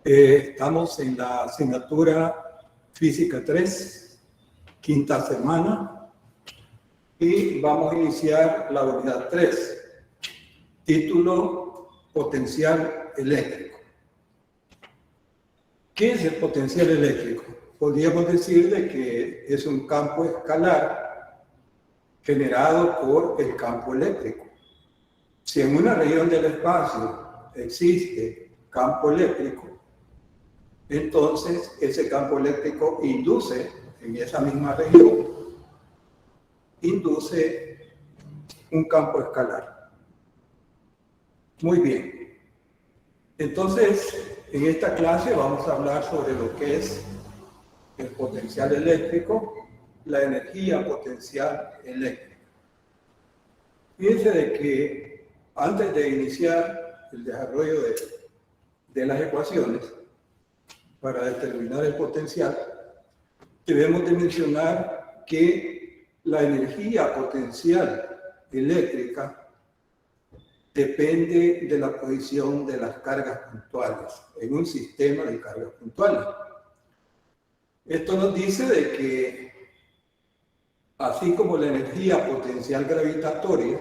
Estamos en la asignatura Física 3, quinta semana, y vamos a iniciar la unidad 3, título Potencial eléctrico. ¿Qué es el potencial eléctrico? Podríamos decir de que es un campo escalar generado por el campo eléctrico. Si en una región del espacio existe campo eléctrico, entonces ese campo eléctrico induce en esa misma región, induce un campo escalar. Muy bien. Entonces, en esta clase vamos a hablar sobre lo que es el potencial eléctrico, la energía potencial eléctrica. Fíjense de que antes de iniciar el desarrollo de las ecuaciones para determinar el potencial, debemos de mencionar que la energía potencial eléctrica depende de la posición de las cargas puntuales en un sistema de cargas puntuales. Esto nos dice de que así como la energía potencial gravitatoria,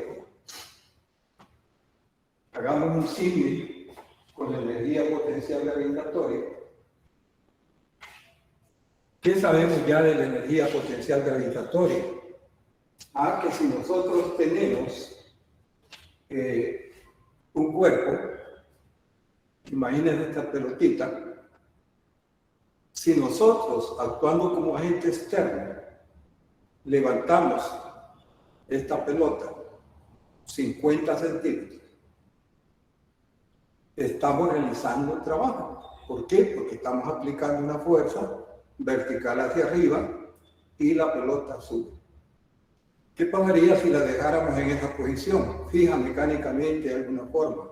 hagamos un símil con la energía potencial gravitatoria. ¿Qué sabemos ya de la energía potencial gravitatoria? Que si nosotros tenemos un cuerpo, imaginen esta pelotita, si nosotros, actuando como agente externo, levantamos esta pelota 50 centímetros, estamos realizando un trabajo. ¿Por qué? Porque estamos aplicando una fuerza vertical hacia arriba y la pelota sube. ¿Qué pasaría si la dejáramos en esa posición, fija mecánicamente de alguna forma?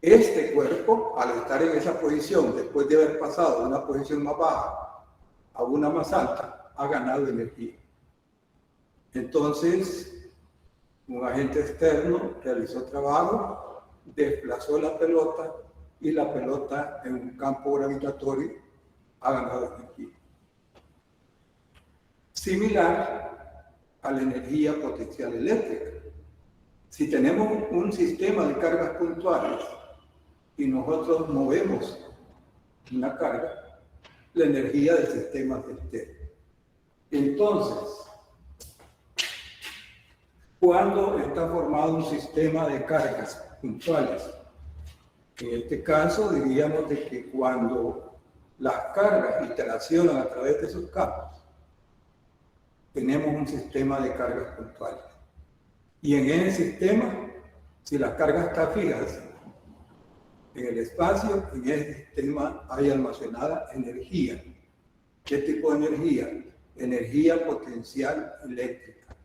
Este cuerpo, al estar en esa posición, después de haber pasado de una posición más baja a una más alta, ha ganado energía. Entonces, un agente externo realizó trabajo, desplazó la pelota y la pelota en un campo gravitatorio ha ganado energía. Similar a la energía potencial eléctrica. Si tenemos un sistema de cargas puntuales y nosotros movemos una carga, la energía del sistema se altera. Entonces, cuando está formado un sistema de cargas puntuales, en este caso diríamos de que cuando las cargas interaccionan a través de esos campos, tenemos un sistema de cargas puntuales. Y en ese sistema, si las cargas están fijas en el espacio, en ese sistema hay almacenada energía. ¿Qué tipo de energía? Energía potencial eléctrica.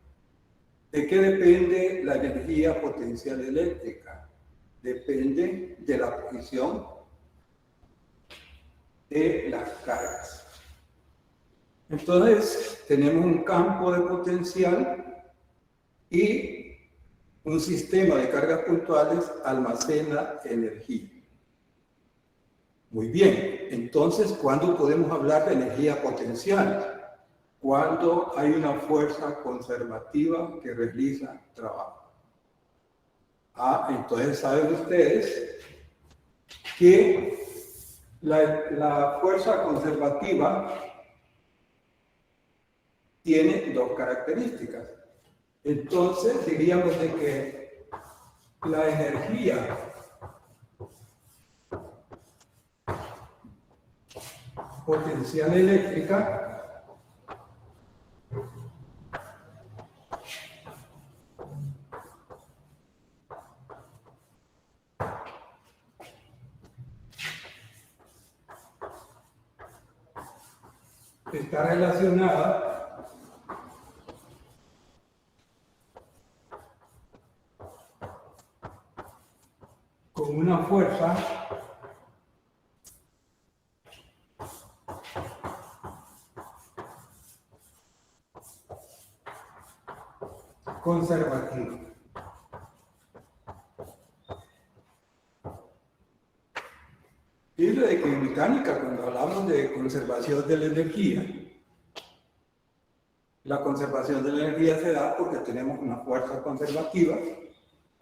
¿De qué depende la energía potencial eléctrica? Depende de la posición de las cargas. Entonces, tenemos un campo de potencial y un sistema de cargas puntuales almacena energía. Muy bien, entonces, ¿cuándo podemos hablar de energía potencial? Cuando hay una fuerza conservativa que realiza trabajo. Entonces saben ustedes que la fuerza conservativa tiene dos características. Entonces diríamos de que la energía potencial eléctrica está relacionada con una fuerza conservativa. Fíjense de que mecánica, cuando hablamos de conservación de la energía, la conservación de la energía se da porque tenemos una fuerza conservativa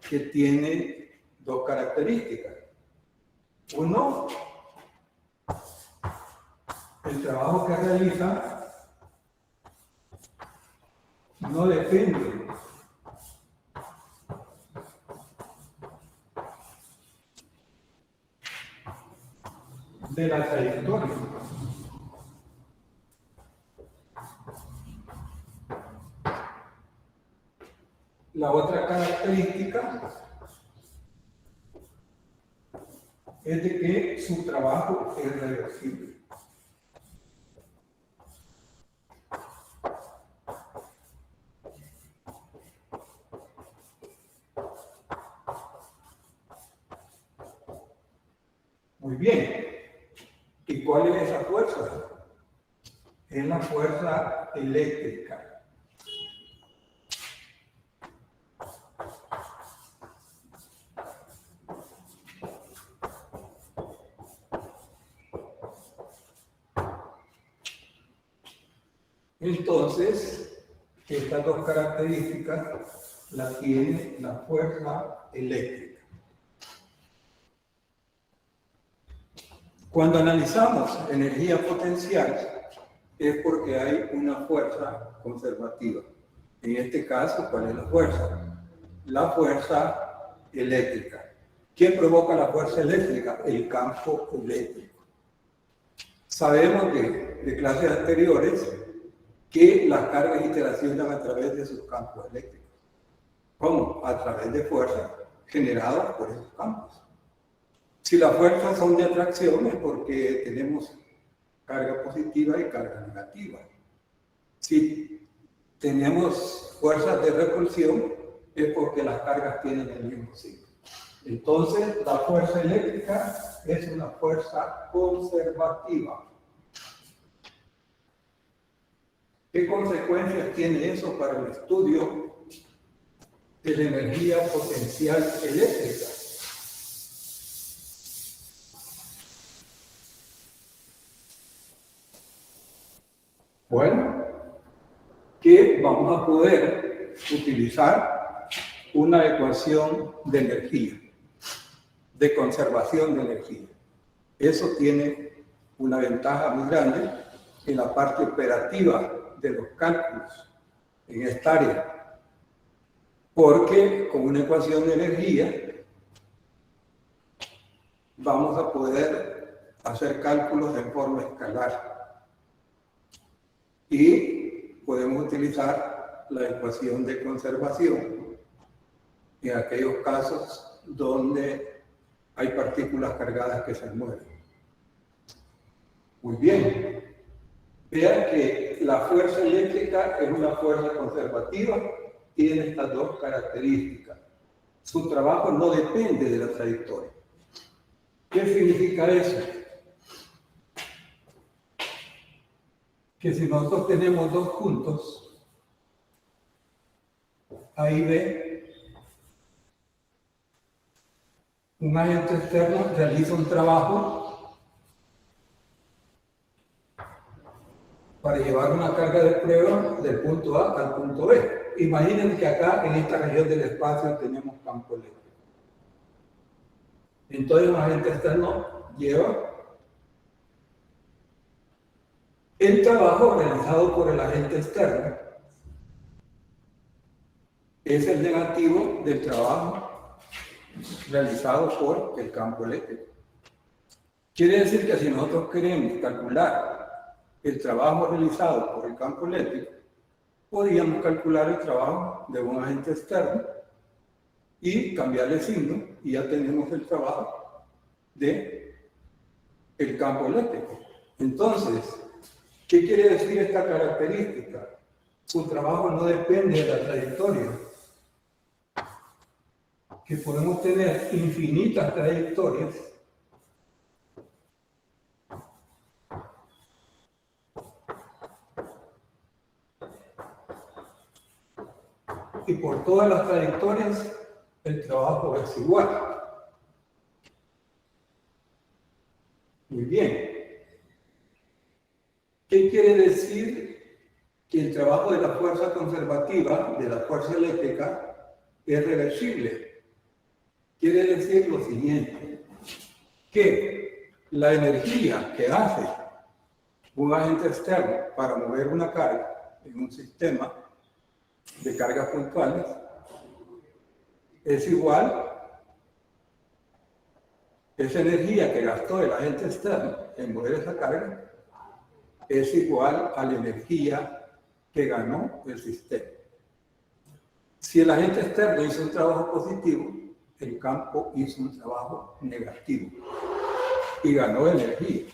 que tiene dos características. Uno, el trabajo que realiza no depende de la trayectoria. La otra característica es de que su trabajo es reversible. Muy bien. ¿Y cuál es esa fuerza? Es la fuerza eléctrica. Entonces, estas dos características las tiene la fuerza eléctrica. Cuando analizamos energía potencial, es porque hay una fuerza conservativa. En este caso, ¿cuál es la fuerza? La fuerza eléctrica. ¿Quién provoca la fuerza eléctrica? El campo eléctrico. Sabemos de clases anteriores que las cargas interaccionan a través de sus campos eléctricos. ¿Cómo? A través de fuerzas generadas por esos campos. Si las fuerzas son de atracción es porque tenemos carga positiva y carga negativa. Si tenemos fuerzas de repulsión es porque las cargas tienen el mismo signo. Entonces, la fuerza eléctrica es una fuerza conservativa. ¿Qué consecuencias tiene eso para el estudio de la energía potencial eléctrica? Bueno, que vamos a poder utilizar una ecuación de energía, de conservación de energía. Eso tiene una ventaja muy grande en la parte operativa de los cálculos en esta área, porque con una ecuación de energía vamos a poder hacer cálculos en forma escalar y podemos utilizar la ecuación de conservación en aquellos casos donde hay partículas cargadas que se mueven. Muy bien. Vean que la fuerza eléctrica es una fuerza conservativa, tiene estas dos características. Su trabajo no depende de la trayectoria. ¿Qué significa eso? Que si nosotros tenemos dos puntos, A y B, un agente externo realiza un trabajo para llevar una carga de prueba del punto A al punto B. Imaginen que acá, en esta región del espacio, tenemos campo eléctrico. Entonces, un agente externo lleva el trabajo realizado por el agente externo. Es el negativo del trabajo realizado por el campo eléctrico. Quiere decir que si nosotros queremos calcular el trabajo realizado por el campo eléctrico, podríamos calcular el trabajo de un agente externo y cambiarle signo y ya tenemos el trabajo de el campo eléctrico. Entonces, ¿qué quiere decir esta característica? Su trabajo no depende de la trayectoria, que podemos tener infinitas trayectorias y por todas las trayectorias el trabajo es igual. Muy bien. que el trabajo de la fuerza conservativa, de la fuerza eléctrica, es reversible. Quiere decir lo siguiente, que la energía que hace un agente externo para mover una carga en un sistema de cargas puntuales es igual, esa energía que gastó el agente externo en mover esa carga es igual a la energía que ganó el sistema. Si el agente externo hizo un trabajo positivo, el campo hizo un trabajo negativo y ganó energía.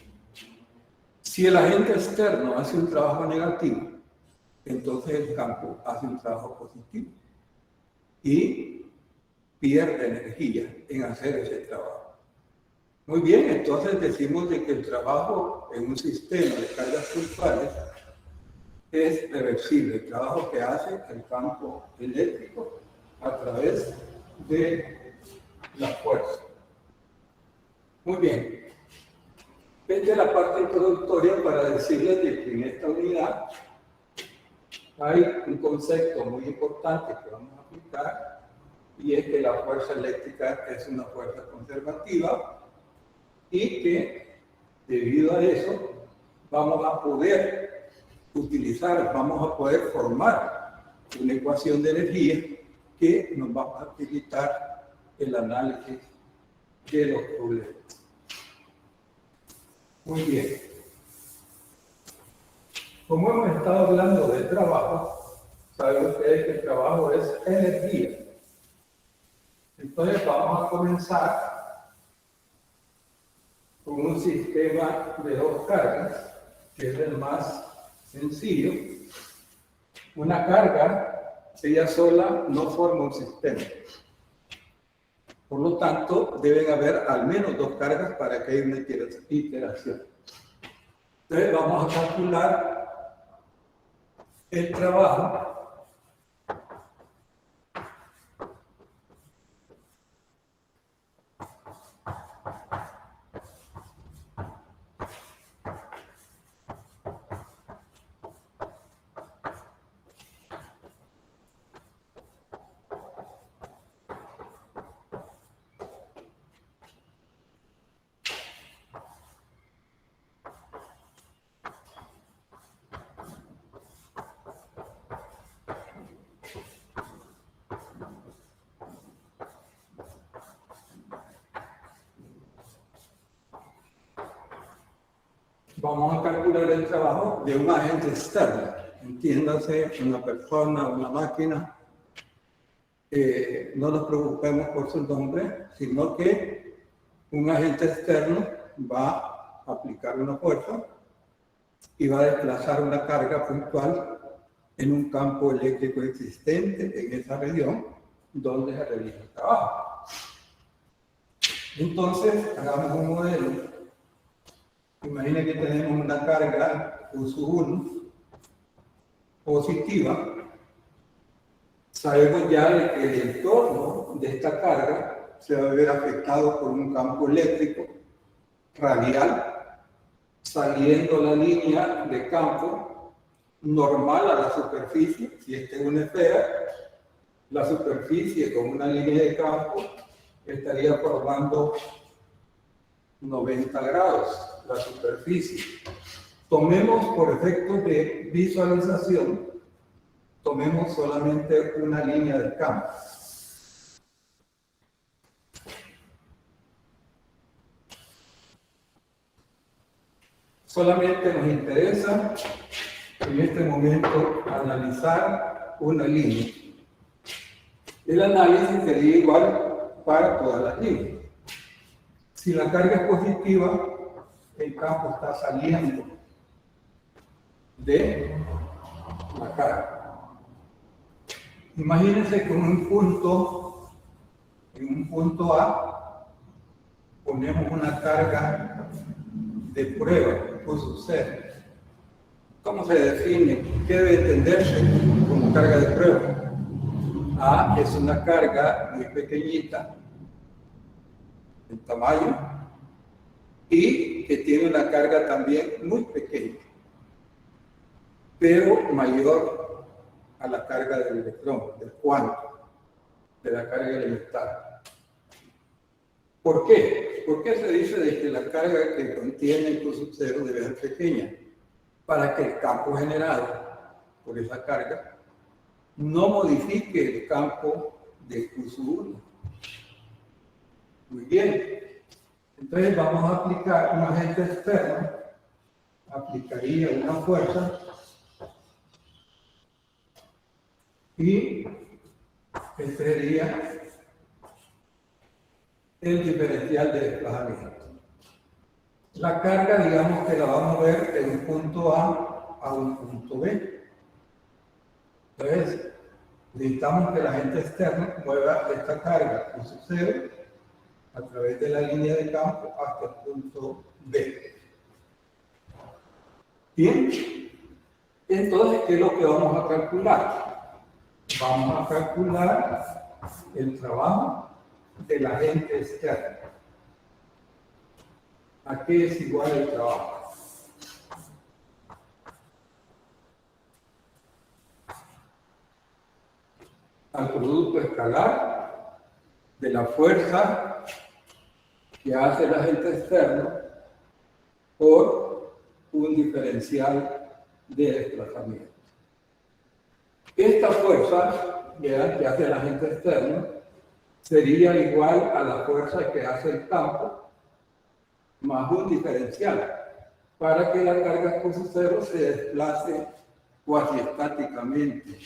Si el agente externo hace un trabajo negativo, entonces el campo hace un trabajo positivo y pierde energía en hacer ese trabajo. Muy bien, entonces decimos de que el trabajo en un sistema de cargas puntuales es reversible, el trabajo que hace el campo eléctrico a través de la fuerza. Muy bien. Esta es la parte introductoria para decirles de que en esta unidad hay un concepto muy importante que vamos a aplicar y es que la fuerza eléctrica es una fuerza conservativa y que debido a eso vamos a poder utilizar, vamos a poder formar una ecuación de energía que nos va a facilitar el análisis de los problemas. Muy bien. Como hemos estado hablando del trabajo, saben ustedes que el trabajo es energía. Entonces vamos a comenzar con un sistema de dos cargas, que es el más sencillo. Una carga, ella sola no forma un sistema. Por lo tanto, deben haber al menos dos cargas para que haya una iteración. Entonces vamos a calcular el trabajo vamos a calcular el trabajo de un agente externo, entiéndase, una persona, una máquina. No nos preocupemos por su nombre, sino que un agente externo va a aplicar una fuerza y va a desplazar una carga puntual en un campo eléctrico existente en esa región donde se realiza el trabajo. Entonces, hagamos un modelo. Imaginen que tenemos una carga U1 positiva. Sabemos ya de que el entorno de esta carga se va a ver afectado por un campo eléctrico radial, saliendo la línea de campo normal a la superficie. Si esta es una esfera, la superficie con una línea de campo estaría formando 90 grados la superficie. Tomemos por efectos de visualización, tomemos solamente una línea del campo. Solamente nos interesa en este momento analizar una línea. El análisis sería igual para todas las líneas. Si la carga es positiva, el campo está saliendo de la carga. Imagínense que en un punto A, ponemos una carga de prueba, puso C. ¿Cómo se define? ¿Qué debe entenderse como carga de prueba? A es una carga muy pequeñita en tamaño y que tiene una carga también muy pequeña. pero mayor a la carga del electrón, del cuanto, de la carga elemental. ¿Por qué? ¿Por qué se dice de que la carga que contiene el Q sub 0 debe ser pequeña? Para que el campo generado por esa carga no modifique el campo de Q sub 1. Muy bien. Entonces vamos a aplicar un agente externo, aplicaría una fuerza y este sería el diferencial de desplazamiento. La carga, digamos que la vamos a ver de un punto A un punto B. Entonces, necesitamos que el agente externo mueva esta carga Q sub 0 a través de la línea de campo hasta el punto B. Bien, entonces, ¿qué es lo que vamos a calcular? Vamos a calcular el trabajo del agente externo. ¿A qué es igual el trabajo? Al producto escalar de la fuerza que hace el agente externo por un diferencial de desplazamiento. Esta fuerza que hace el agente externo sería igual a la fuerza que hace el campo más un diferencial para que la carga Q sub 0 se desplace cuasi estáticamente.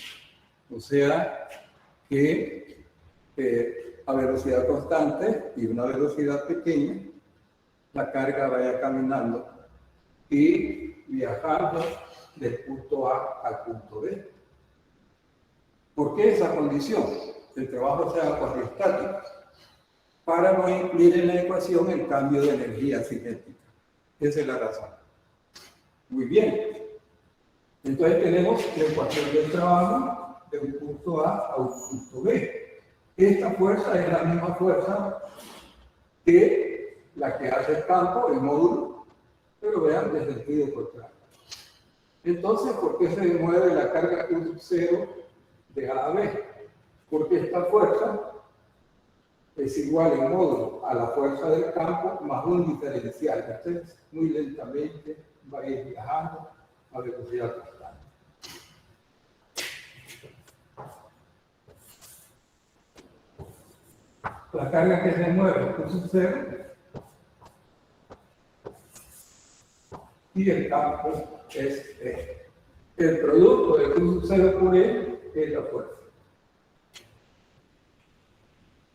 O sea que a velocidad constante y una velocidad pequeña, la carga vaya caminando y viajando del punto A al punto B. ¿Por qué esa condición? El trabajo sea cuasi estático, para no incluir en la ecuación el cambio de energía cinética. Esa es la razón. Muy bien. Entonces tenemos la ecuación del trabajo de un punto A un punto B. Esta fuerza es la misma fuerza que la que hace el campo, el módulo, pero vean de sentido contrario. Entonces, ¿por qué se mueve la carga Q sub 0 de A a B? Porque esta fuerza es igual en módulo a la fuerza del campo más un diferencial. Entonces, muy lentamente va a ir viajando a velocidad constante. La carga que se mueve Q sub 0 y el campo es E. El producto de Q sub 0 por E es la fuerza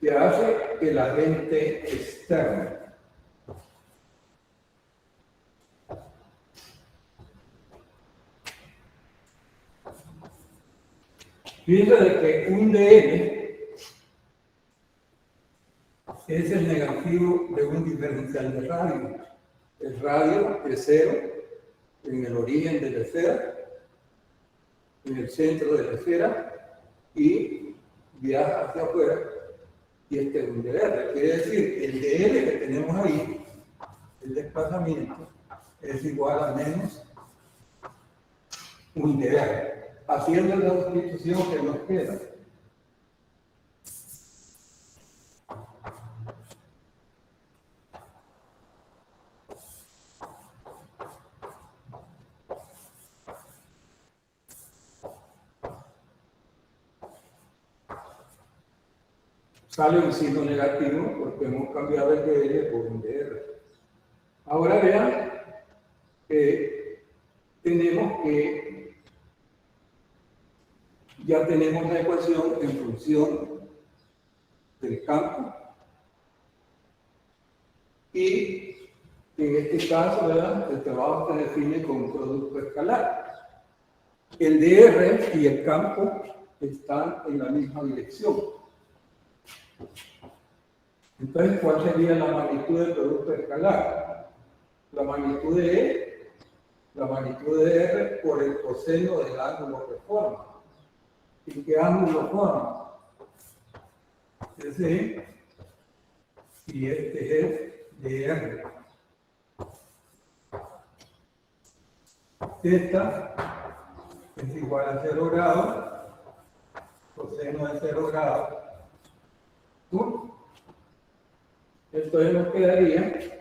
que hace el agente externo. Fíjense de que un dN es el negativo de un diferencial de radio. El radio es 0 en el origen de la esfera, en el centro de la esfera, y viaja hacia afuera, y este es un dr. Quiere decir, el dr que tenemos ahí, el desplazamiento, es igual a menos un dr. Haciendo la sustitución que nos queda. Sale un signo negativo porque hemos cambiado el dr por un dr. Ahora vean que ya tenemos la ecuación en función del campo y en este caso, ¿verdad?, el trabajo se define con un producto escalar. El dr y el campo están en la misma dirección. Entonces, ¿cuál sería la magnitud del producto escalar? La magnitud de E, la magnitud de R por el coseno del ángulo que forma. ¿Y qué ángulo forma? Ese y este es dr. Esta es igual a 0 grados, coseno de 0 grados, 1. Entonces nos quedaría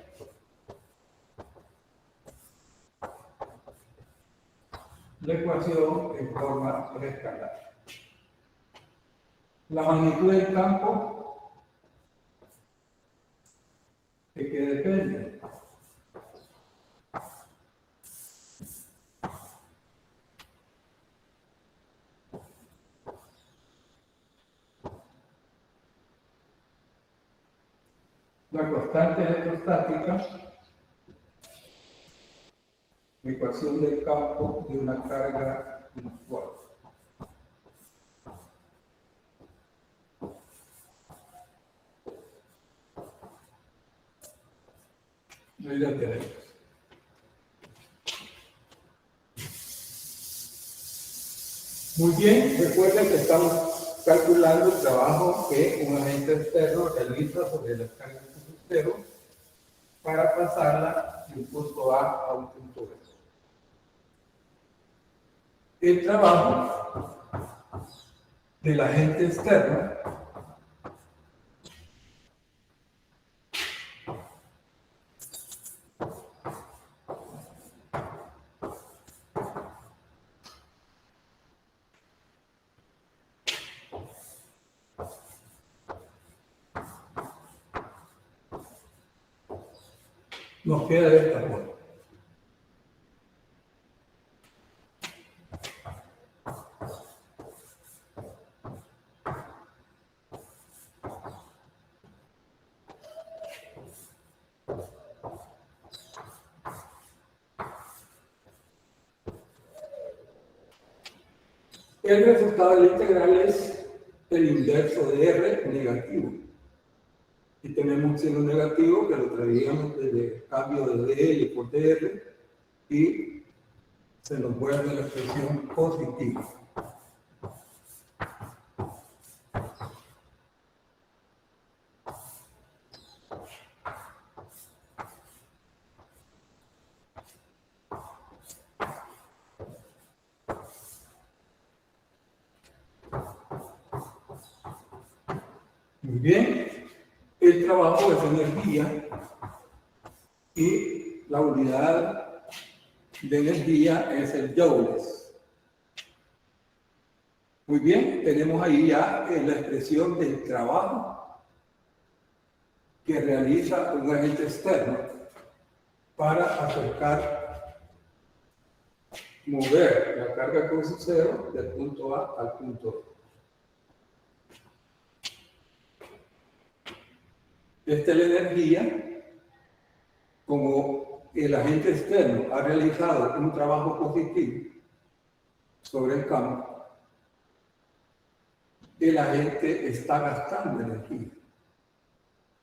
la ecuación en forma escalar. La magnitud del campo, ¿de qué depende? La constante electrostática, ecuación del campo de una carga inusual. Ahí la tenemos. Muy bien, recuerden que estamos calculando el trabajo que un agente externo realiza sobre las cargas de cero para pasarla de un punto A a un punto B. El trabajo del agente externo nos queda de esta forma. El resultado de la integral es el inverso de R negativo. Y tenemos un signo negativo que lo traíamos desde el cambio de DL por DR y se nos vuelve la expresión positiva. Muy bien, el trabajo es energía y la unidad de energía es el joules. Muy bien, tenemos ahí ya la expresión del trabajo que realiza un agente externo para acercar, mover la carga con su cero del punto A al punto B. Esta es la energía, como el agente externo ha realizado un trabajo positivo sobre el campo, el agente está gastando energía,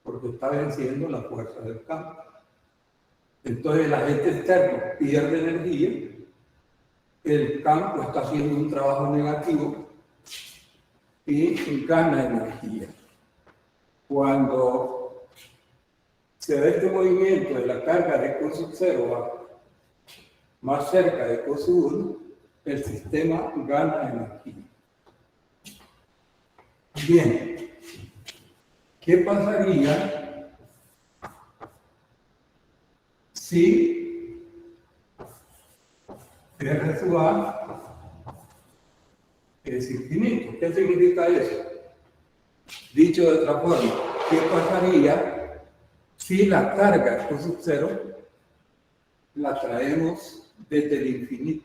porque está venciendo la fuerza del campo. Entonces el agente externo pierde energía, el campo está haciendo un trabajo negativo y gana energía. Cuando se da este movimiento de la carga de Q sub 0 más cerca de Q sub 1, el sistema gana energía. Bien, ¿qué pasaría si R sub A es infinito? ¿Qué significa eso? Dicho de otra forma, ¿qué pasaría si la carga Q sub 0 la traemos desde el infinito?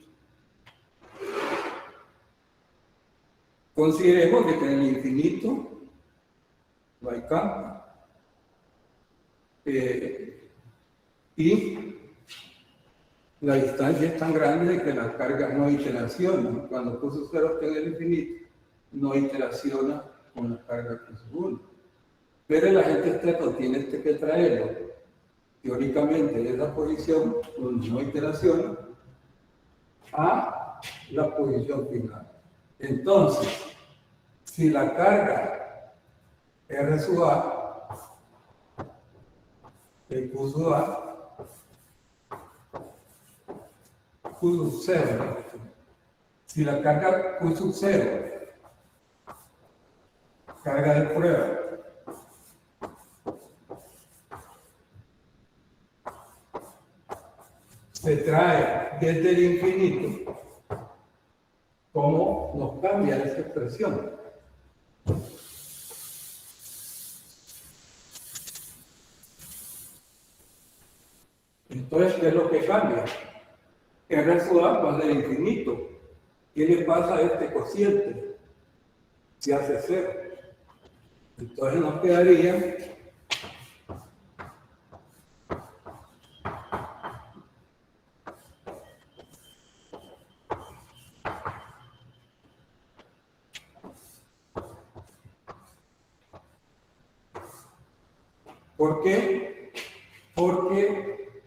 Consideremos que en el infinito no hay campo. Y la distancia es tan grande de que las cargas no interaccionan. Cuando Q sub 0 está en el infinito, no interacciona con la carga Q sub 1. Pero el agente externo tiene que traerlo, teóricamente, de esa posición donde no interacciona, a la posición final. Entonces, si la carga R sub A, el Q sub A, Q sub 0, Si la carga Q sub 0, carga de prueba, se trae desde el infinito, ¿cómo nos cambia esa expresión? Entonces, ¿qué es lo que cambia? R sub A va del infinito. ¿Qué le pasa a este cociente? Se hace cero. Entonces nos quedaría ¿por qué? Porque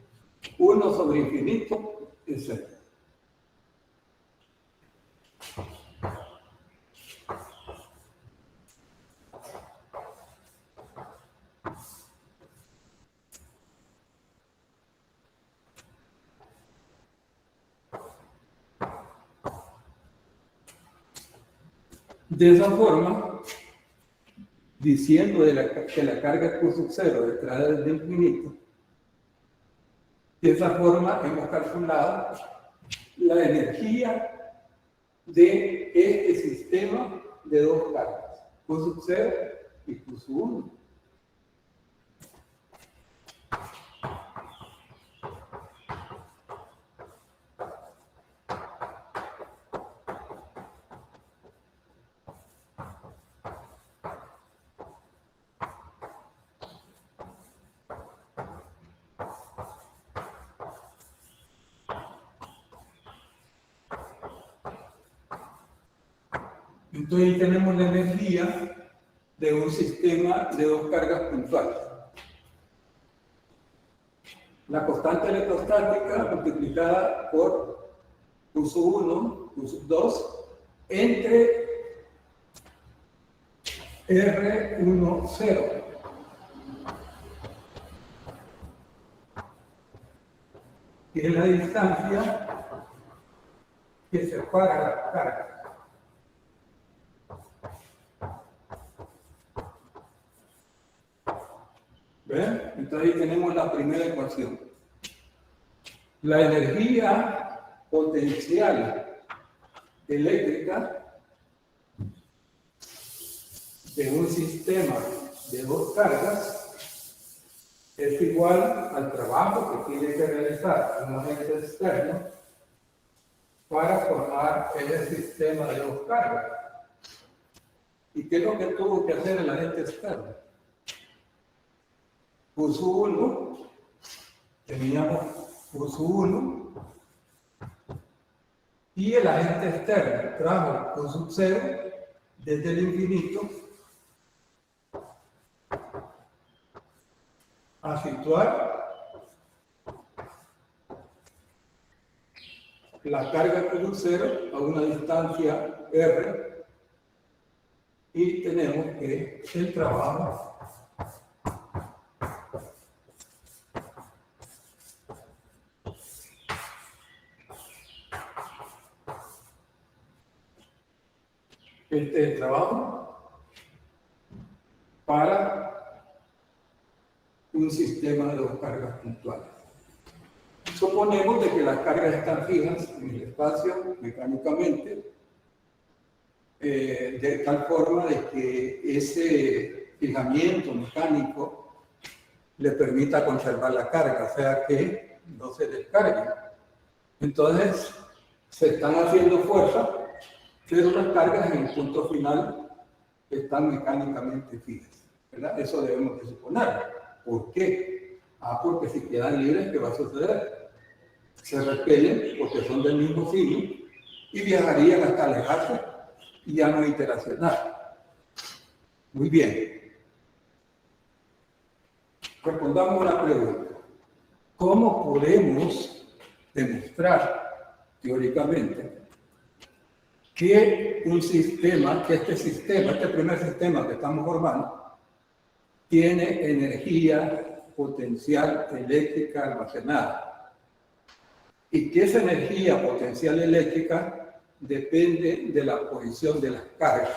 1 sobre infinito es 0. De esa forma, diciendo que la carga Q sub 0 detrás del infinito, de esa forma hemos calculado la energía de este sistema de dos cargas, Q sub 0 y Q sub 1. Entonces ahí tenemos la energía de un sistema de dos cargas puntuales. La constante electrostática multiplicada por Q sub 1, Q sub 2, entre R1, 0. Que es la distancia que separa las cargas. ¿Ven? Entonces ahí tenemos la primera ecuación. La energía potencial eléctrica de un sistema de dos cargas es igual al trabajo que tiene que realizar un agente externo para formar ese sistema de dos cargas. ¿Y qué es lo que tuvo que hacer el agente externo? Q sub 1, teníamos Q sub 1, y el agente externo trajo Q sub 0 desde el infinito a situar la carga Q sub 0 a una distancia R, y tenemos que el trabajo el trabajo para un sistema de dos cargas puntuales. Suponemos de que las cargas están fijas en el espacio mecánicamente, de tal forma de que ese fijamiento mecánico le permita conservar la carga, o sea que no se descargue. Entonces, se están haciendo fuerza, pero las cargas en el punto final están mecánicamente fijas, ¿verdad? Eso debemos de suponer. ¿Por qué? Porque si quedan libres, ¿qué va a suceder? Se repelen porque son del mismo signo y viajarían hasta alejarse y ya no interaccionar. Muy bien. Respondamos una pregunta. ¿Cómo podemos demostrar teóricamente que un sistema, que este primer sistema que estamos formando, tiene energía potencial eléctrica almacenada? Y que esa energía potencial eléctrica depende de la posición de las cargas.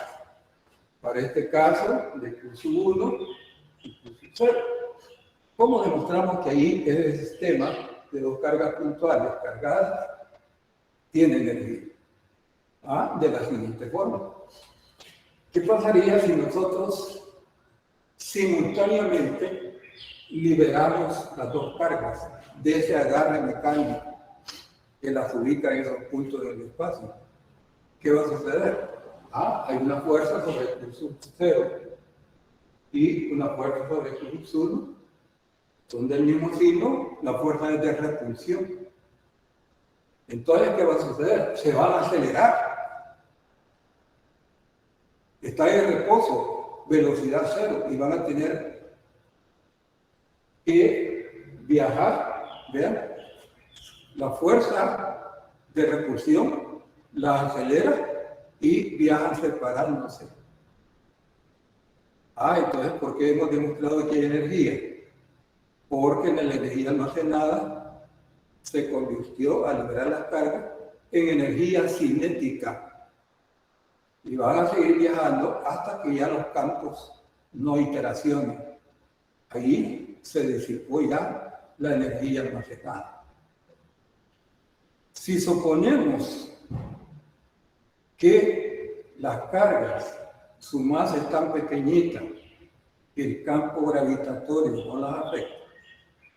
Para este caso, de Q1 y Q0. ¿Cómo demostramos que ahí el sistema de dos cargas puntuales cargadas tiene energía? De la siguiente forma. ¿Qué pasaría si nosotros simultáneamente liberamos las dos cargas de ese agarre mecánico que las ubica en esos puntos del espacio? ¿Qué va a suceder? Hay una fuerza sobre el sub 0 y una fuerza sobre el sub 1. Son del mismo signo, la fuerza es de repulsión. Entonces, ¿qué va a suceder? Se van a acelerar. Está en reposo, velocidad cero, y van a tener que viajar. Vean, la fuerza de repulsión la acelera y viajan separándose. Entonces, ¿por qué hemos demostrado que hay energía? Porque en la energía almacenada se convirtió al liberar las cargas en energía cinética. Y van a seguir viajando hasta que ya los campos no iteracionen. Ahí se disipó ya la energía almacenada. Si suponemos que las cargas, su masa es tan pequeñita que el campo gravitatorio no las afecta,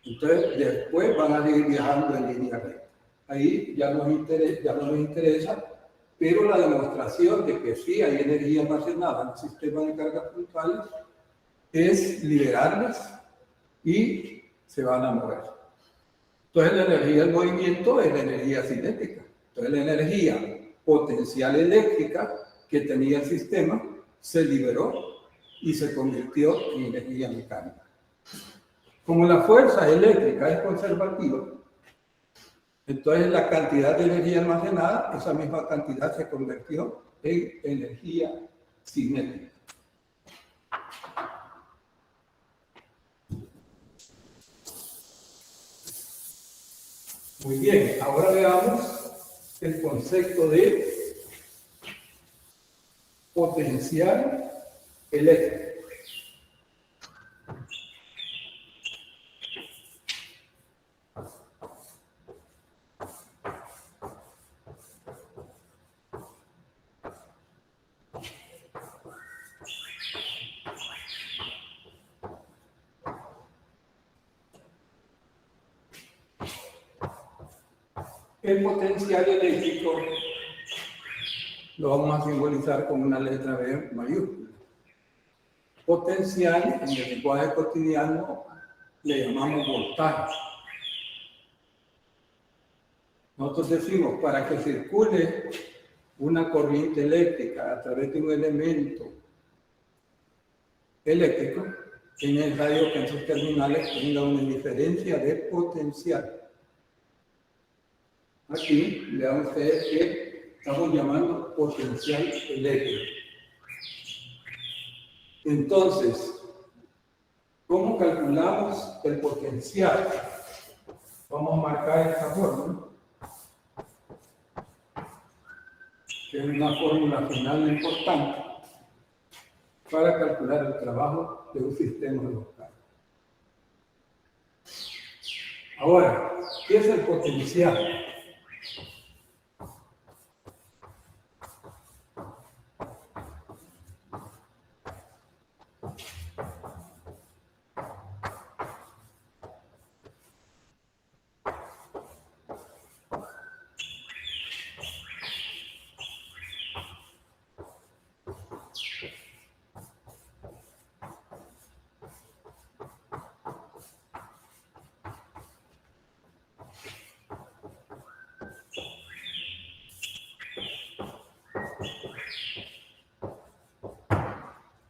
entonces después van a seguir viajando en línea recta. Ahí ya no nos interesa, pero la demostración de que sí hay energía almacenada en el sistema de cargas puntuales es liberarlas y se van a mover. Entonces la energía del movimiento es la energía cinética. Entonces la energía potencial eléctrica que tenía el sistema se liberó y se convirtió en energía mecánica. Como la fuerza eléctrica es conservativa, entonces la cantidad de energía almacenada, esa misma cantidad se convirtió en energía cinética. Muy bien, ahora veamos el concepto de potencial eléctrico. El potencial eléctrico lo vamos a simbolizar con una letra B mayúscula. Potencial, en el lenguaje cotidiano, le llamamos voltaje. Nosotros decimos, para que circule una corriente eléctrica a través de un elemento eléctrico, es necesario que en sus terminales tenga una diferencia de potencial. Aquí vean ustedes que estamos llamando potencial eléctrico. Entonces, ¿cómo calculamos el potencial? Vamos a marcar esta fórmula, que es una fórmula final importante para calcular el trabajo de un sistema de dos cargas. Ahora, ¿qué es el potencial?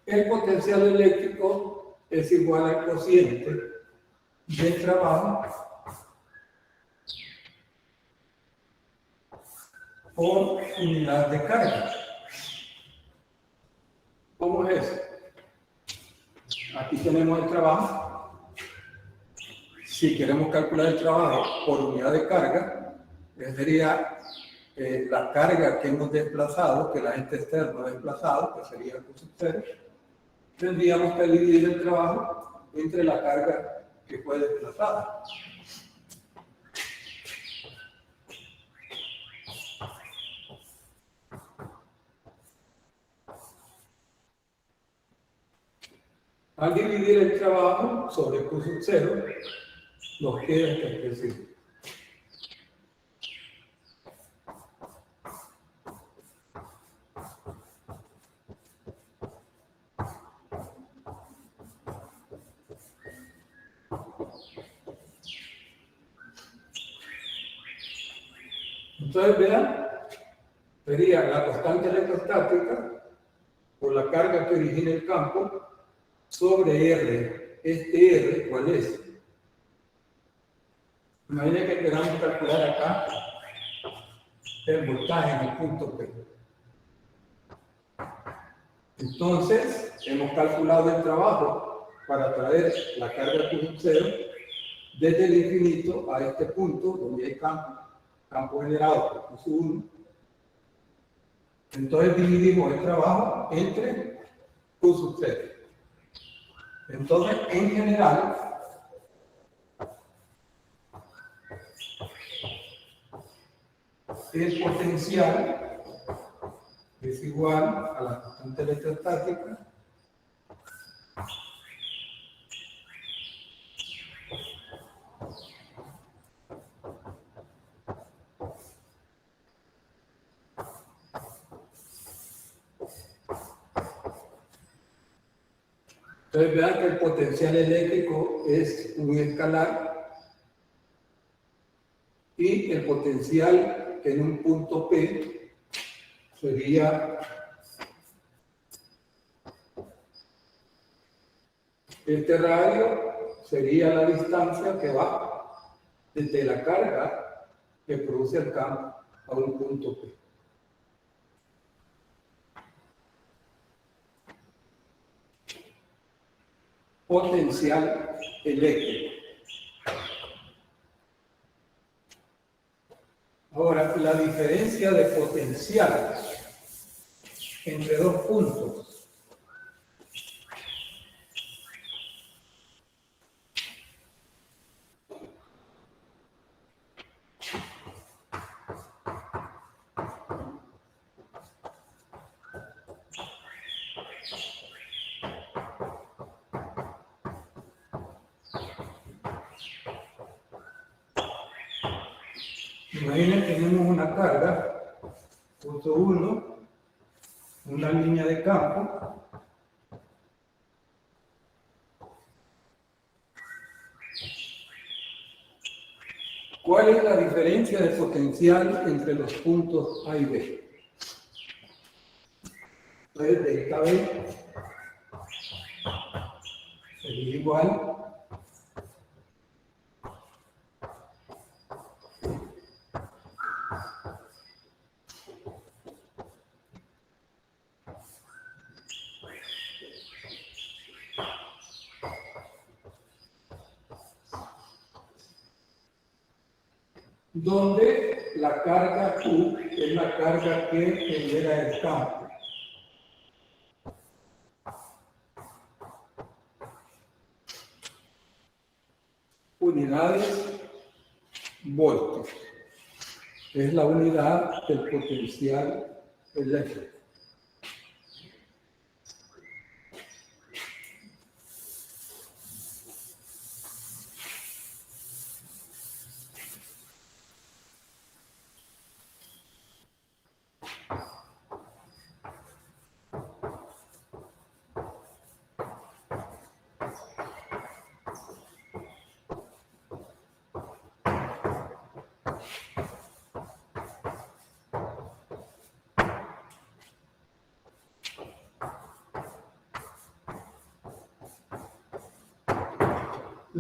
El potencial eléctrico es igual al cociente del trabajo por unidad de carga. ¿Cómo es eso? Aquí tenemos el trabajo. Si queremos calcular el trabajo por unidad de carga, sería la carga que hemos desplazado, que el agente externo ha desplazado, que sería el Q0, tendríamos que dividir el trabajo entre la carga que fue desplazada. Al dividir el trabajo sobre Q0, nos queda esta expresión. Entonces, vean, sería la constante electrostática por la carga que origina el campo sobre R. Este R, ¿cuál es? Imaginen que queramos calcular acá el voltaje en el punto P. Entonces, hemos calculado el trabajo para traer la carga Q0 desde el infinito a este punto donde hay campo generado por Q1. Entonces dividimos el trabajo entre Q0. Entonces, en general, el potencial es igual a la constante electrostática Entonces vean que el potencial eléctrico es un escalar y el potencial en un punto P sería este radio, sería la distancia que va desde la carga que produce el campo a un punto P. Potencial eléctrico. Ahora, la diferencia de potencial entre dos puntos imaginen que tenemos una carga, punto 1, una línea de campo, ¿cuál es la diferencia de potencial entre los puntos A y B? Entonces, delta B sería igual donde la carga Q es la carga que genera el campo. Unidades voltios. Es la unidad del potencial eléctrico.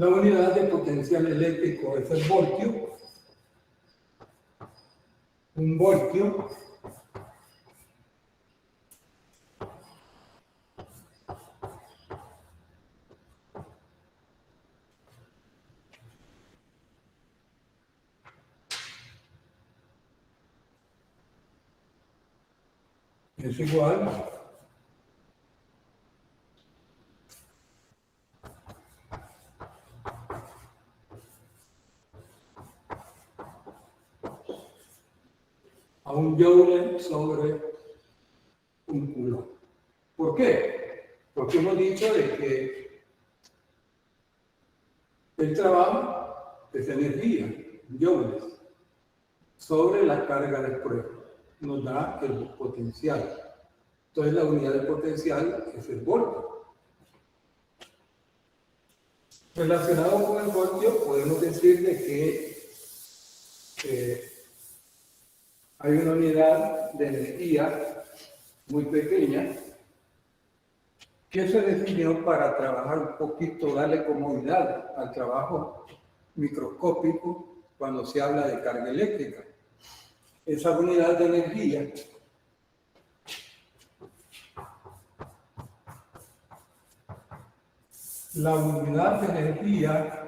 La unidad de potencial eléctrico es el voltio. Un voltio es igual a un joule sobre un coulomb. ¿Por qué? Porque hemos dicho de que el trabajo es energía, joules, sobre la carga de prueba. Nos da el potencial. Entonces la unidad de potencial es el voltio. Relacionado con el voltio, podemos decir de que hay una unidad de energía muy pequeña que se definió para trabajar un poquito, darle comodidad al trabajo microscópico cuando se habla de carga eléctrica. Esa unidad de energía la unidad de energía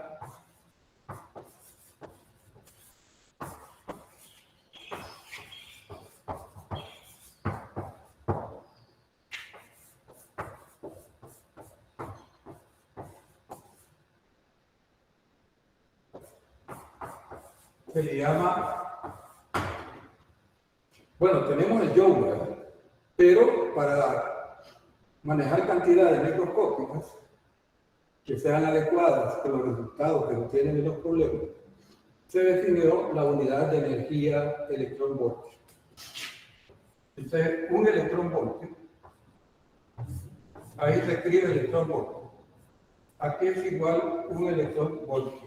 se le llama, bueno, tenemos el joule, ¿verdad? Pero para manejar cantidades microscópicas que sean adecuadas con los resultados que obtienen los problemas, se definió la unidad de energía electronvoltio. Entonces, un electronvoltio, ahí se escribe electronvoltio. Aquí es igual un electronvoltio.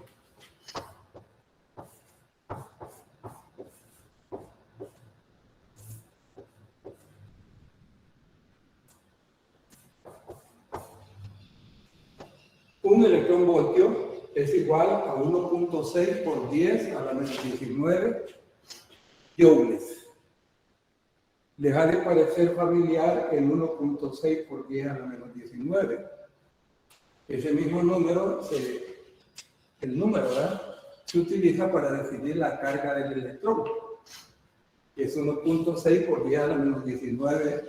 Un electronvoltio es igual a 1.6 por 10 a la menos 19 joules. Les ha de parecer familiar el 1.6 por 10 a la menos 19. Ese mismo número, el número, ¿verdad?, se utiliza para definir la carga del electrón, que es 1.6 por 10 a la menos 19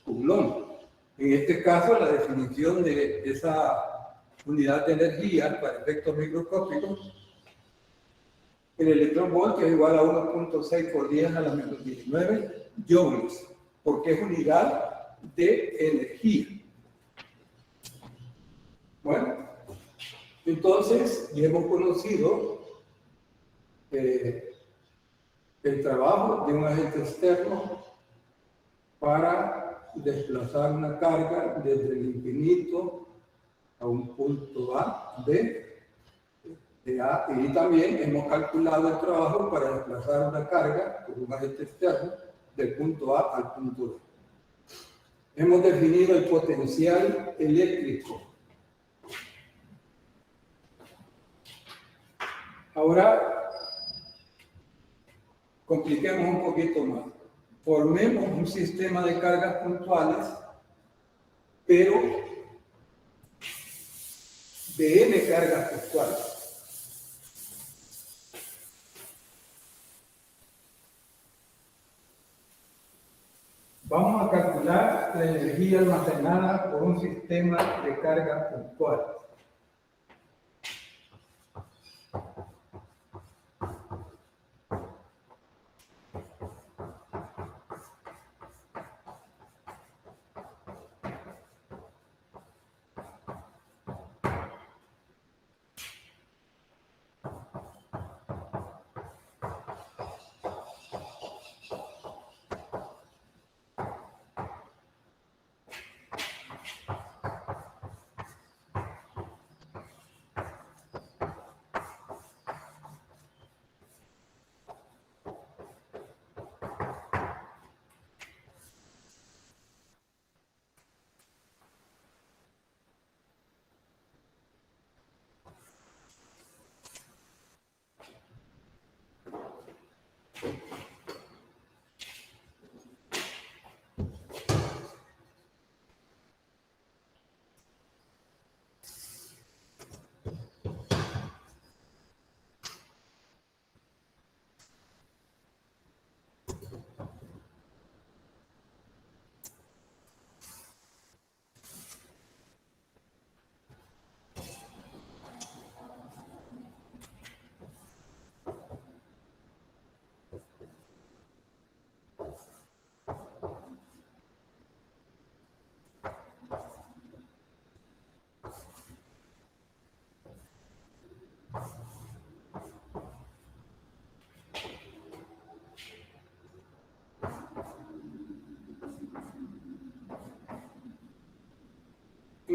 coulomb. En este caso, la definición de esa unidad de energía para efectos microscópicos, el electronvoltio es igual a 1.6 por 10 a la menos 19 joules, porque es unidad de energía. Bueno, entonces ya hemos conocido el trabajo de un agente externo para desplazar una carga desde el infinito a un punto A, B, de A, y también hemos calculado el trabajo para desplazar una carga por un agente externo del punto A al punto B. Hemos definido el potencial eléctrico. Ahora, compliquemos un poquito más. Formemos un sistema de cargas puntuales, pero de n cargas puntuales. Vamos a calcular la energía almacenada por un sistema de cargas puntuales.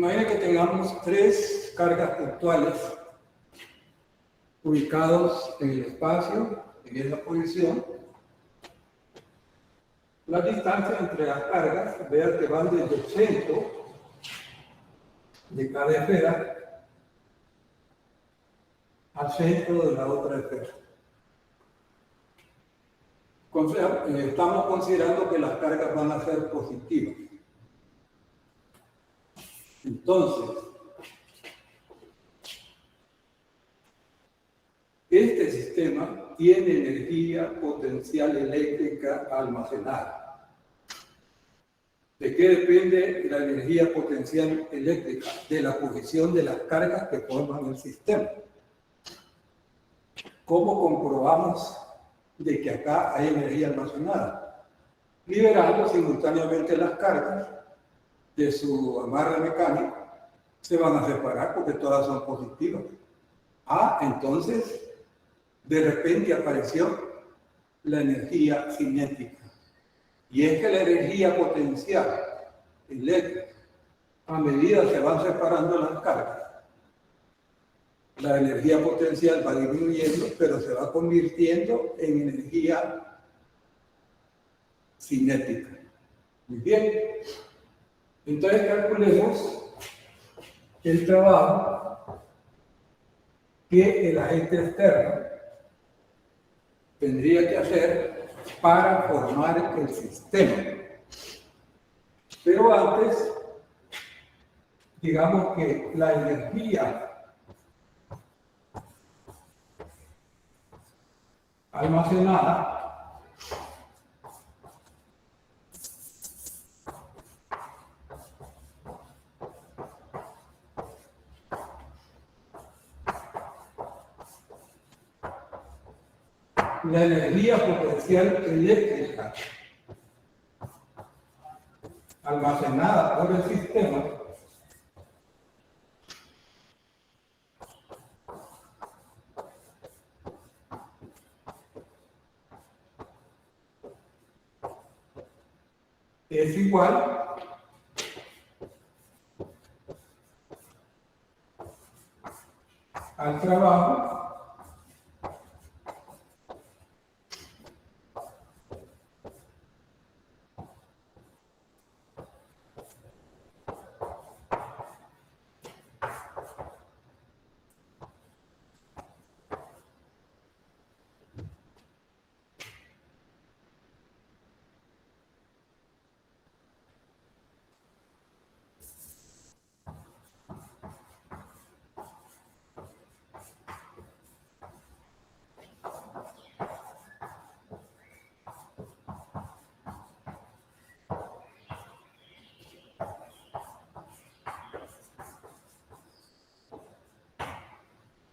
Imagina que tengamos 3 cargas puntuales ubicados en el espacio, en esa posición. Las distancias entre las cargas, vean que van desde el centro de cada esfera al centro de la otra esfera. Estamos considerando que las cargas van a ser positivas. Entonces, este sistema tiene energía potencial eléctrica almacenada. ¿De qué depende la energía potencial eléctrica? De la posición de las cargas que forman el sistema. ¿Cómo comprobamos de que acá hay energía almacenada? Liberando simultáneamente las cargas de su amarre mecánico, se van a separar porque todas son positivas. Entonces, de repente apareció la energía cinética. Y es que la energía potencial eléctrica, a medida que van separando las cargas, la energía potencial va disminuyendo, pero se va convirtiendo en energía cinética. Muy bien. Entonces calculemos el trabajo que el agente externo tendría que hacer para formar el sistema. Pero antes, digamos que la energía almacenada la energía potencial eléctrica almacenada por el sistema es igual al trabajo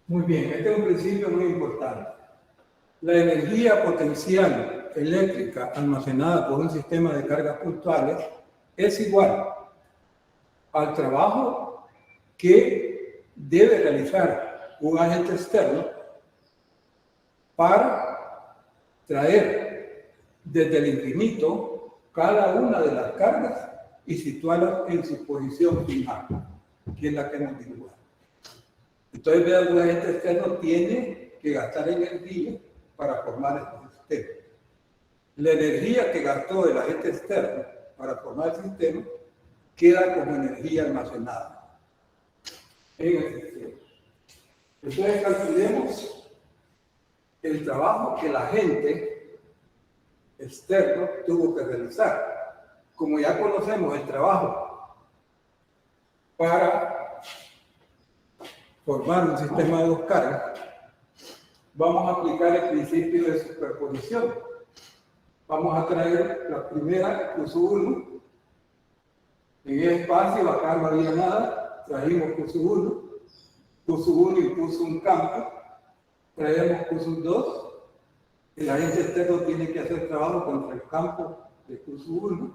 Muy bien, este es un principio muy importante. La energía potencial eléctrica almacenada por un sistema de cargas puntuales es igual al trabajo que debe realizar un agente externo para traer desde el infinito cada una de las cargas y situarlas en su posición final, que es la que hemos dibujado. Entonces, vean, un agente externo tiene que gastar energía para formar este sistema. La energía que gastó el agente externo para formar el sistema queda como energía almacenada en el sistema. Entonces, calculemos el trabajo que el agente externo tuvo que realizar. Como ya conocemos el trabajo para formar un sistema de 2 cargas, vamos a aplicar el principio de superposición. Vamos a traer la primera, Q1. En el espacio, acá no había nada, trajimos Q1. Q1 impuso un campo, traemos Q2. El agente externo tiene que hacer trabajo contra el campo de Q1.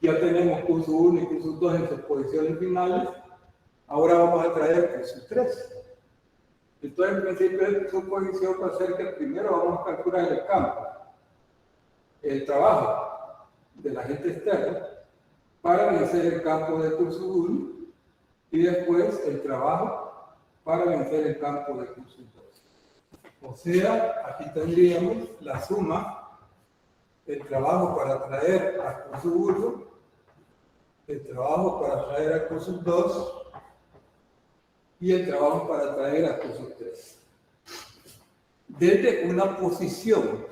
Ya tenemos Q1 y Q2 en sus posiciones finales. Ahora vamos a traer Q3. Entonces, el principio de superposición va a ser que primero vamos a calcular el campo, el trabajo del agente externo, para vencer el campo de Q1 y después el trabajo para vencer el campo de Q2. O sea, aquí tendríamos la suma del trabajo para traer a Q1, el trabajo para traer a Q2 y el trabajo para traer a Q3. Desde una posición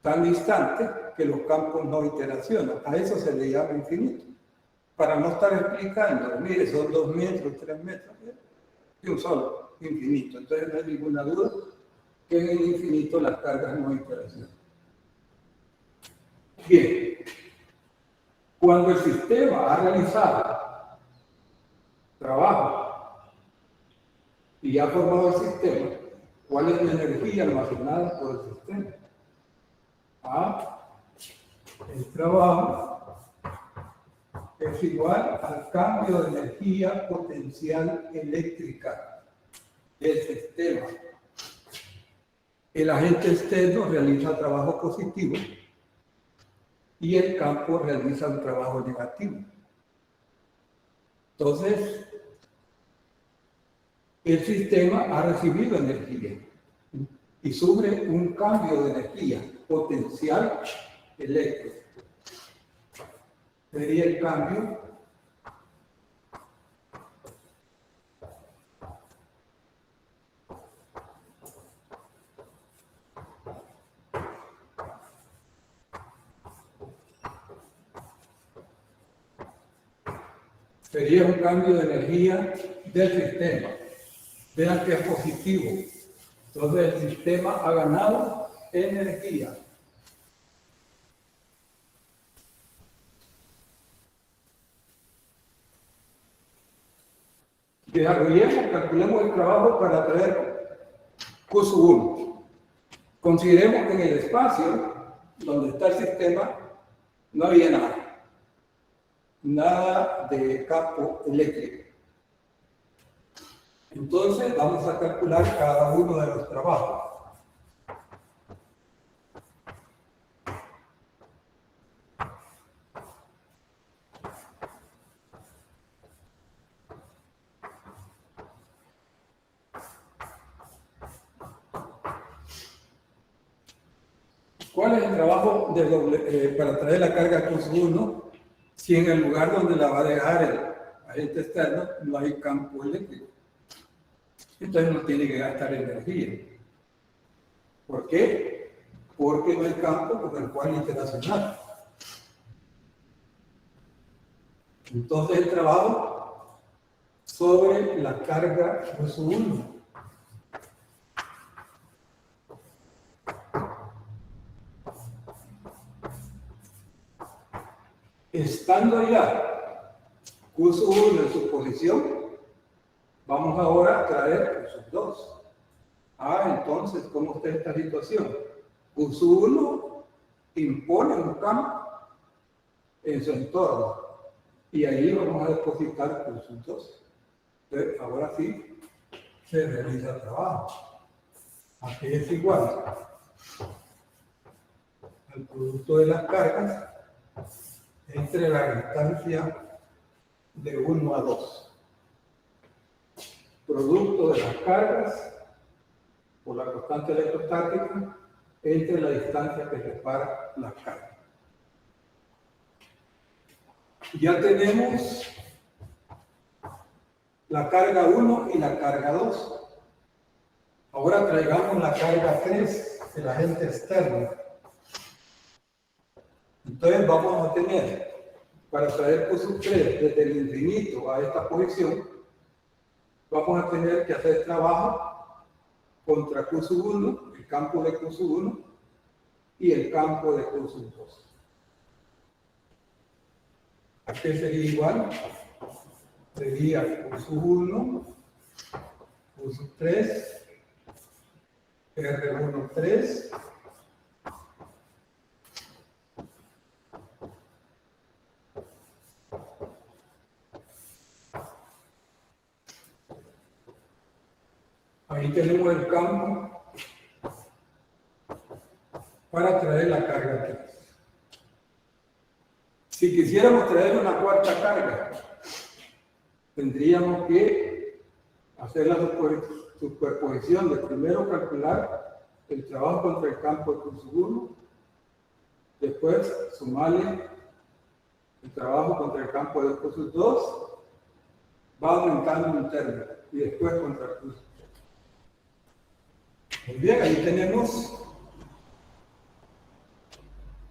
tan distante que los campos no interaccionan. A eso se le llama infinito. Para no estar explicando, mire, son 2 metros, 3 metros, y un solo, infinito. Entonces no hay ninguna duda que en el infinito las cargas no interaccionan. Bien, cuando el sistema ha realizado trabajo y ha formado el sistema, ¿cuál es la energía almacenada por el sistema? El trabajo es igual al cambio de energía potencial eléctrica del sistema. El agente externo realiza trabajo positivo y el campo realiza un trabajo negativo. Entonces, el sistema ha recibido energía y sufre un cambio de energía potencial eléctrico. Sería el cambio de energía del sistema. Vean que es positivo. Entonces el sistema ha ganado energía. Desarrollemos, calculemos el trabajo para traer Q1. Consideremos que en el espacio donde está el sistema no había nada de campo eléctrico. Entonces vamos a calcular cada uno de los trabajos. ¿Cuál es el trabajo para traer la carga Q1 si en el lugar donde la va a dejar el agente externo no hay campo eléctrico? Entonces no tiene que gastar energía. ¿Por qué? Porque no hay campo con el cual interaccionar. Entonces el trabajo sobre la carga Q1. Estando ya Q1 en su posición, vamos ahora a traer Q2. Entonces, ¿cómo está esta situación? Q1 impone un campo en su entorno y ahí vamos a depositar Q2. Entonces, ahora sí se realiza el trabajo. Aquí es igual al producto de las cargas entre la distancia de 1 a 2. Producto de las cargas por la constante electrostática entre la distancia que separa las cargas. Ya tenemos la carga 1 y la carga 2. Ahora traigamos la carga 3, el agente externo. Entonces vamos a tener, para traer Q3 desde el infinito a esta posición, vamos a tener que hacer trabajo contra Q1, el campo de Q1 y el campo de Q2. ¿A qué sería igual? Sería Q1, Q3, R1, 3, ahí tenemos el campo para traer la carga 3. Si quisiéramos traer una cuarta carga, tendríamos que hacer la superposición de primero calcular el trabajo contra el campo de curso 1, después sumarle el trabajo contra el campo de curso 2, va aumentando un término y después contra el curso 3. Muy bien, ahí tenemos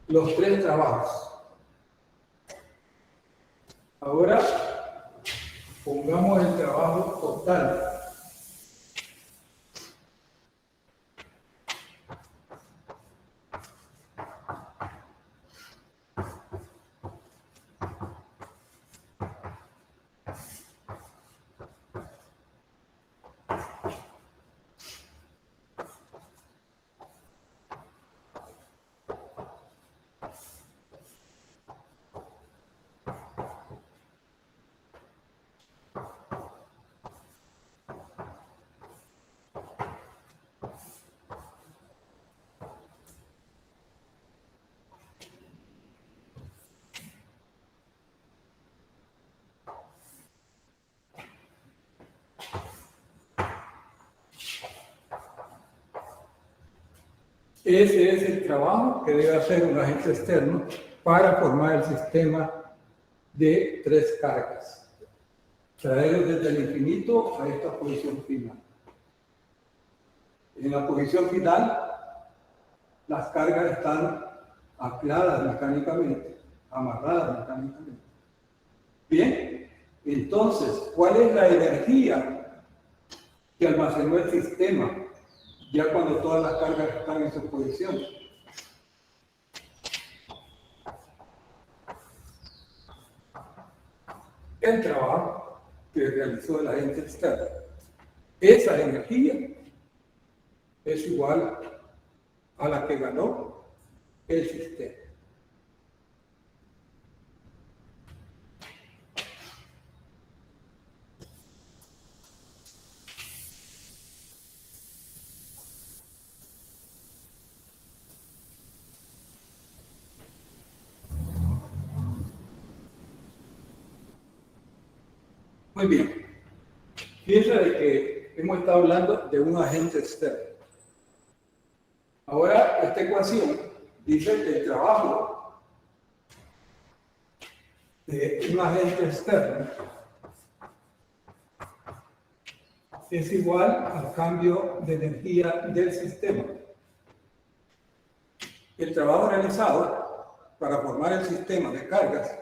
los 3 trabajos. Ahora pongamos el trabajo total. Ese es el trabajo que debe hacer un agente externo para formar el sistema de 3 cargas. Traerlos desde el infinito a esta posición final. En la posición final, las cargas están ancladas mecánicamente, amarradas mecánicamente. Bien, entonces, ¿cuál es la energía que almacenó el sistema ya cuando todas las cargas están en su posición? El trabajo que realizó el agente externo. Esa energía es igual a la que ganó el sistema. Muy bien. Fíjense de que hemos estado hablando de un agente externo. Ahora, esta ecuación dice que el trabajo de un agente externo es igual al cambio de energía del sistema. El trabajo realizado para formar el sistema de cargas,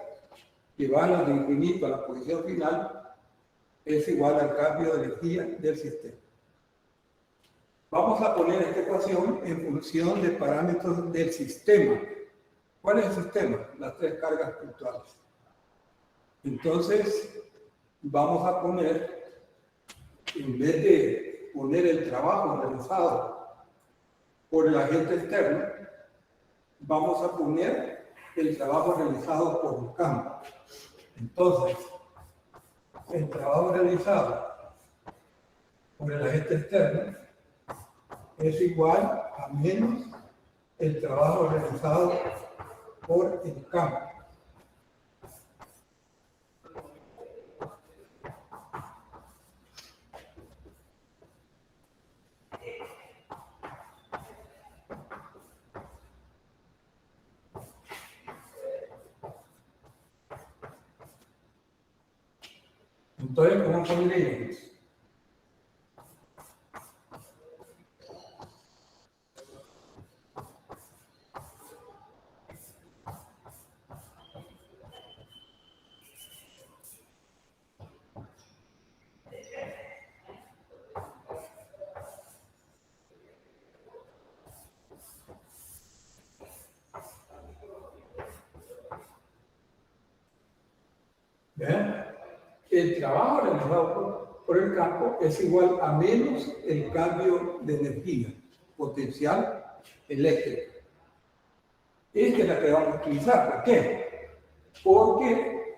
llevarlo de infinito a la posición final, es igual al cambio de energía del sistema. Vamos a poner esta ecuación en función de parámetros del sistema. ¿Cuál es el sistema? Las 3 cargas puntuales. Entonces, vamos a poner, en vez de poner el trabajo realizado por el agente externo, vamos a poner el trabajo realizado por el campo. Entonces, el trabajo realizado por el agente externo es igual a menos el trabajo realizado por el campo. Entonces, ¿cómo pondríamos? ¿Ven? El trabajo realizado por el campo es igual a menos el cambio de energía potencial eléctrica. Esta es la que vamos a utilizar. ¿Por qué? Porque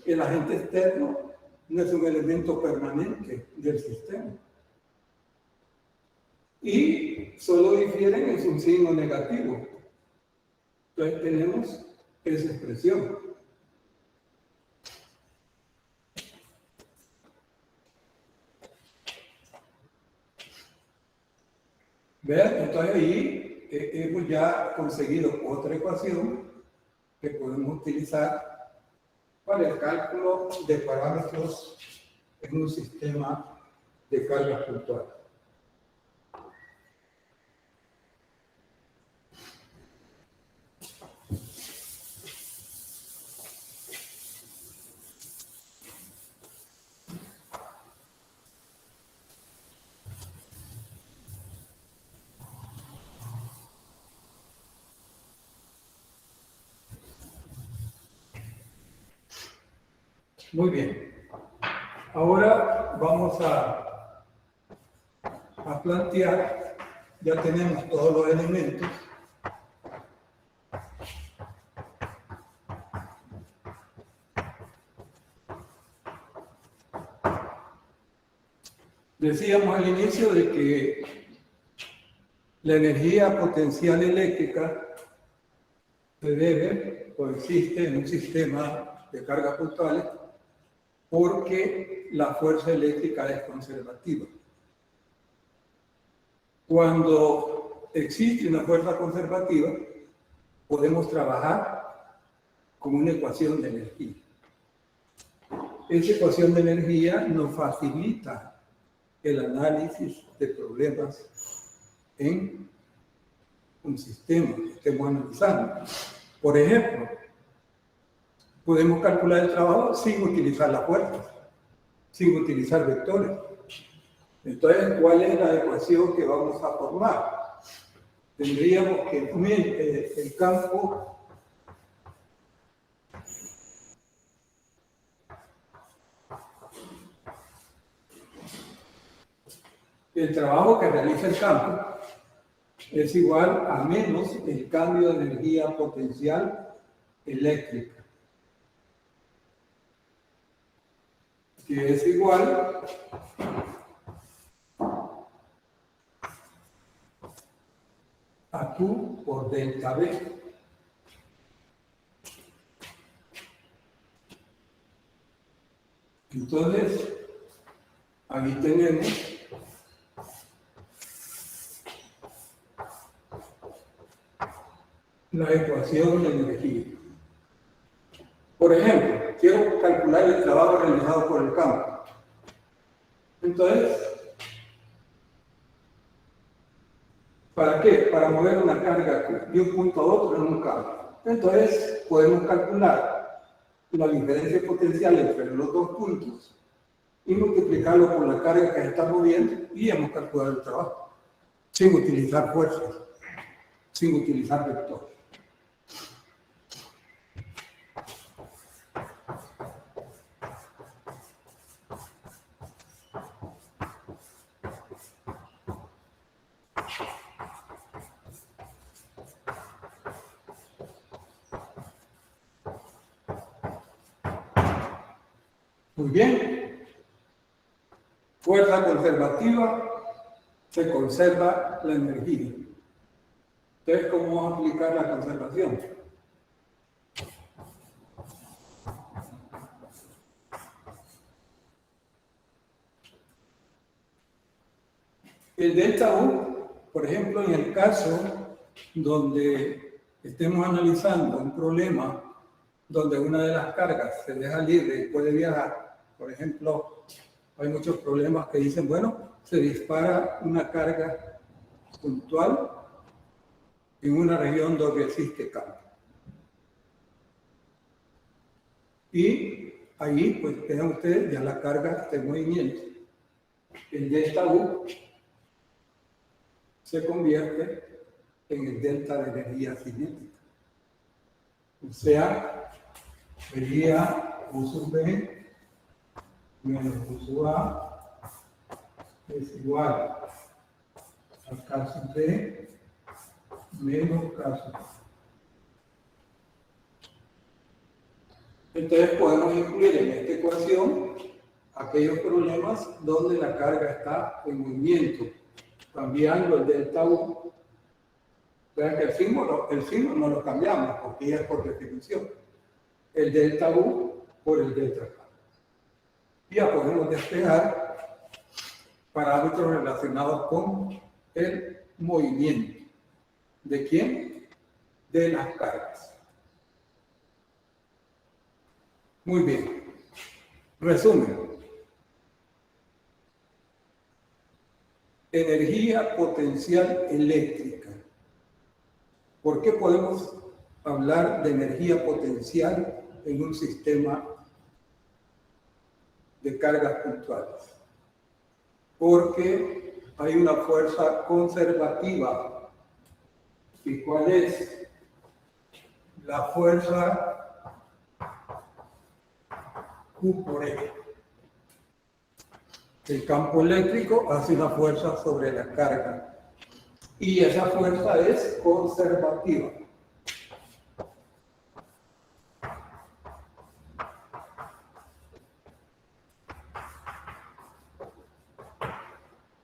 el agente externo no es un elemento permanente del sistema. Y solo difieren en su signo negativo. Entonces tenemos esa expresión. ¿Vean? Entonces ahí hemos ya conseguido otra ecuación que podemos utilizar para el cálculo de parámetros en un sistema de cargas puntuales. Muy bien. Ahora vamos a plantear, ya tenemos todos los elementos. Decíamos al inicio de que la energía potencial eléctrica se debe o existe en un sistema de cargas puntuales porque la fuerza eléctrica es conservativa. Cuando existe una fuerza conservativa, podemos trabajar con una ecuación de energía. Esa ecuación de energía nos facilita el análisis de problemas en un sistema que estemos analizando. Por ejemplo, podemos calcular el trabajo sin utilizar las fuerzas, sin utilizar vectores. Entonces, ¿cuál es la ecuación que vamos a formar? Tendríamos que el campo el trabajo que realiza el campo es igual a menos el cambio de energía potencial eléctrica, que es igual a Q por delta B. Entonces, aquí tenemos la ecuación de energía. Por ejemplo, quiero calcular el trabajo realizado por el campo. Entonces, ¿para qué? Para mover una carga de un punto a otro en un campo. Entonces, podemos calcular la diferencia potencial entre los dos puntos y multiplicarlo por la carga que se está moviendo y hemos calculado el trabajo, sin utilizar fuerzas, sin utilizar vectores. Muy bien. Fuerza conservativa, se conserva la energía. Entonces, ¿cómo vamos a aplicar la conservación? El delta U, por ejemplo, en el caso donde estemos analizando un problema donde una de las cargas se deja libre y puede viajar, por ejemplo, hay muchos problemas que dicen, bueno, se dispara una carga puntual en una región donde existe campo. Y ahí, pues, vean ustedes, ya la carga está en movimiento. El delta U se convierte en el delta de energía cinética. O sea, sería U sub B menos U sub A es igual a K sub B menos K sub A. Entonces podemos incluir en esta ecuación aquellos problemas donde la carga está en movimiento, cambiando el delta U. Vean que el símbolo no lo cambiamos porque es por definición. El delta U por el delta K. Ya podemos despejar parámetros relacionados con movimiento. ¿De quién? De las cargas. Muy bien. Resumen. Energía potencial eléctrica. ¿Por qué podemos hablar de energía potencial en un sistema de cargas puntuales? Porque hay una fuerza conservativa. ¿Y cuál es? La fuerza Q por E. El campo eléctrico hace una fuerza sobre la carga y esa fuerza es conservativa.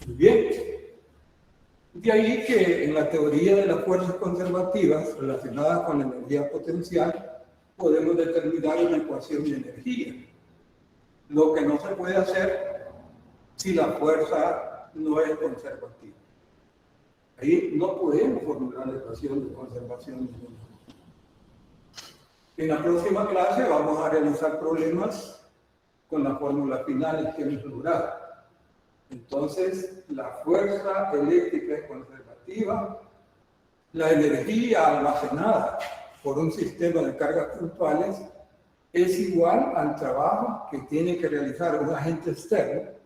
Bien, de ahí que en la teoría de las fuerzas conservativas relacionadas con la energía potencial podemos determinar una ecuación de energía. Lo que no se puede hacer si la fuerza no es conservativa. Ahí no podemos formular la ecuación de conservación. En la próxima clase vamos a realizar problemas con las fórmulas finales que hemos logrado. Entonces, la fuerza eléctrica es conservativa, la energía almacenada por un sistema de cargas puntuales es igual al trabajo que tiene que realizar un agente externo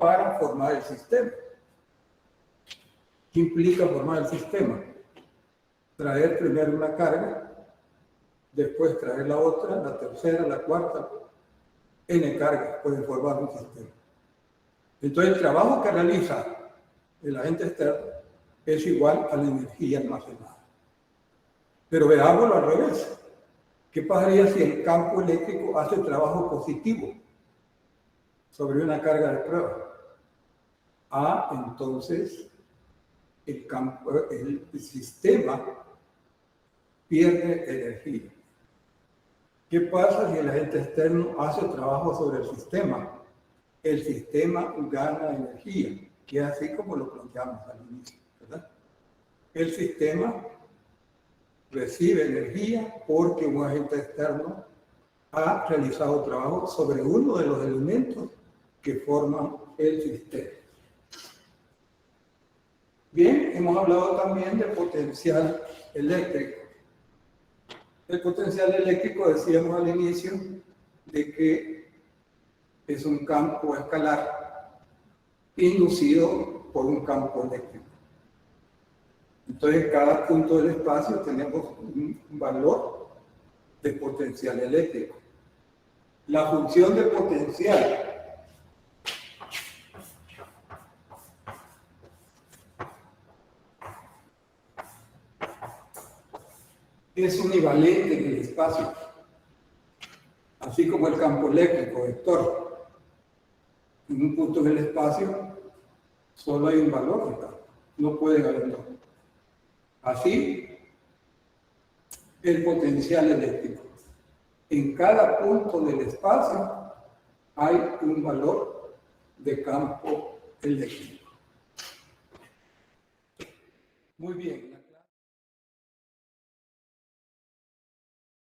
para formar el sistema. ¿Qué implica formar el sistema? Traer primero una carga, después traer la otra, la tercera, la cuarta, n cargas pueden formar un sistema. Entonces, el trabajo que realiza el agente externo es igual a la energía almacenada. Pero veámoslo al revés. ¿Qué pasaría si el campo eléctrico hace trabajo positivo sobre una carga de prueba? Entonces el sistema pierde energía. ¿Qué pasa si el agente externo hace trabajo sobre el sistema? El sistema gana energía, que es así como lo planteamos al inicio, ¿verdad? El sistema recibe energía porque un agente externo ha realizado trabajo sobre uno de los elementos que forman el sistema. Bien, hemos hablado también del potencial eléctrico. El potencial eléctrico, decíamos al inicio, de que es un campo escalar inducido por un campo eléctrico. Entonces, en cada punto del espacio tenemos un valor de potencial eléctrico. La función de potencial es univalente en el espacio, así como el campo eléctrico, vector. En un punto del espacio solo hay un valor de campo, no puede haber dos. Así, el potencial eléctrico. En cada punto del espacio hay un valor de campo eléctrico. Muy bien.